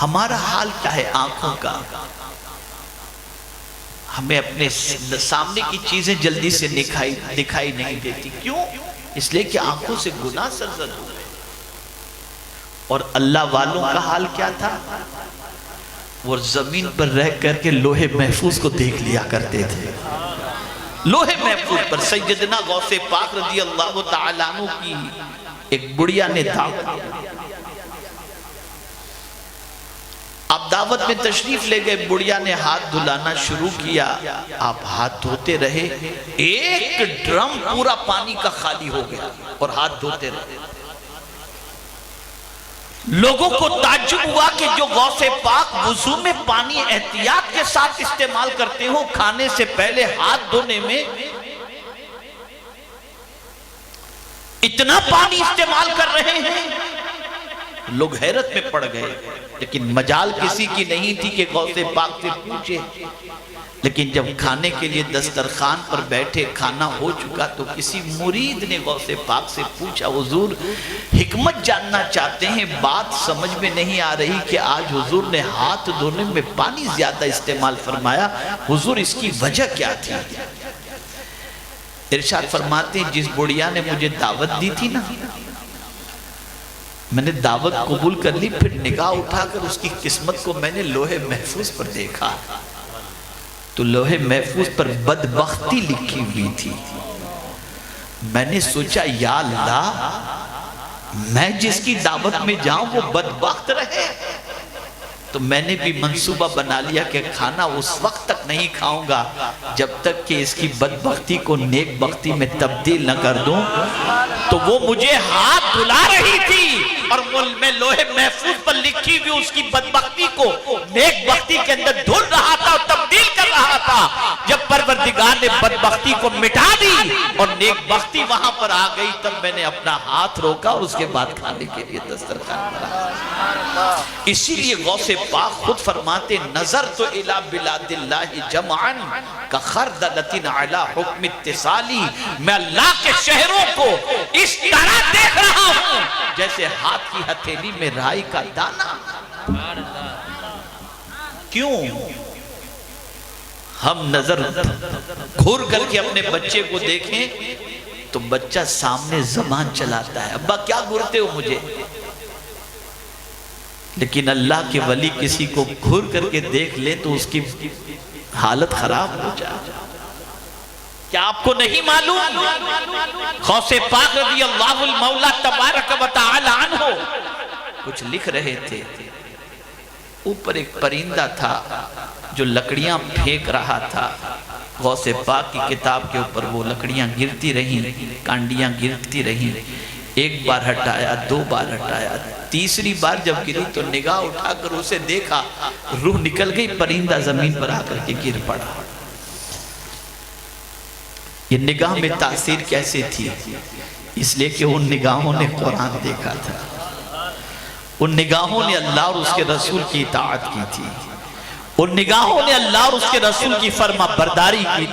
हमारा हाल क्या है आंखों का? हमें अपने सामने की चीजें जल्दी से दिखाई नहीं देती। क्यों? इसलिए कि आंखों से गुनाह सरजद हो गए। और अल्लाह वालों का हाल क्या था? वो जमीन पर रह करके लोहे महफूज को देख लिया करते थे। लोहे महफूज पर सैयदना गौसे पाक रज़ी अल्लाह तआला अन्हु की एक बुढ़िया ने दावत, आप दावत में तशरीफ ले गए, बुढ़िया ने हाथ धुलाना शुरू किया, आप हाथ धोते रहे, एक ड्रम पूरा पानी का खाली हो गया और हाथ धोते रहे। लोगों को ताज्जुब हुआ कि जो गौसे पाक वुजू में पानी एहतियात के साथ इस्तेमाल करते हो, खाने से पहले हाथ धोने में इतना पानी इस्तेमाल कर रहे हैं। लोग हैरत में पड़ गए, लेकिन मजाल किसी की नहीं थी कि गौसे पाक से पूछे। लेकिन जब खाने के लिए दस्तरखान पर बैठे, खाना हो चुका, तो किसी मुरीद ने गौसे पाक से पूछा, हुजूर हिकमत जानना चाहते हैं, बात समझ में नहीं आ रही कि आज हुजूर ने हाथ धोने में पानी ज्यादा इस्तेमाल फरमाया, हुजूर इसकी वजह क्या थी? इरशाद फरमाते हैं, जिस बुढ़िया ने मुझे दावत दी थी ना, मैंने दावत कबूल कर ली, फिर निगाह उठाकर उसकी किस्मत को मैंने लोहे महफूज पर देखा, तो लोहे महफूज पर बदबख्ती लिखी हुई थी। मैंने सोचा, या अल्लाह, मैं जिसकी दावत में जाऊं वो बदबख्त रहे। तो मैंने भी मंसूबा बना लिया कि खाना उस वक्त तक नहीं खाऊंगा जब तक कि इसकी बदबख्ती को नेक बख्ती में तब्दील न कर दूं। तो वो मुझे हाथ धुला रही थी और मैं लोहे महफूज पर लिखी हुई उसकी बदबख्ती को नेक बख्ती के अंदर धुल रहा था और तब्दील कर रहा था। जब परवरदिगार ने बदबख्ती को मिटा दी और नेक बख्ती वहां पर आ गई, तब मैंने अपना हाथ रोका और उसके बाद खाने के लिए दस्तरखान बनाया। इसीलिए गौसे पाक खुद फरमाते, नजर तो इला बिलादिल्लाहि जमअन का खरदलतिन अला हुक्म इत्तिसाली, मैं अल्लाह के शहरों को इस तरह देख रहा हूं जैसे हाथ की हथेली में राई का दाना। क्यों? हम नजर घूर करके अपने बच्चे को देखें तो बच्चा सामने ज़बान चलाता है, अब्बा क्या घूरते हो मुझे? लेकिन अल्लाह के वली किसी को घूर करके देख ले तो उसकी हालत खराब हो जाए। क्या आपको नहीं मालूम? गौसे पाक रज़ी अल्लाहुल मौला तबारक व तआला अन्हु कुछ लिख रहे थे, ऊपर एक परिंदा था जो लकड़ियां फेंक रहा था। गौसे पाक की किताब के ऊपर वो लकड़ियां गिरती रहीं, कांडियां गिरती रहीं। एक बार हटाया, दो बार हटाया, तीसरी बार जब गिरी तो निगाह उठाकर उसे देखा, रूह निकल गई, परिंदा जमीन पर आकर के गिर पड़ा। ये निगाह में तासीर कैसे थी? इसलिए कि उन निगाहों ने कुरान देखा था, उन निगाहों ने अल्लाह और उसके रसूल की इताअत की थी, उन निगाहों ने अल्लाह और उसके रसूल की फरमा बरदारी की थी।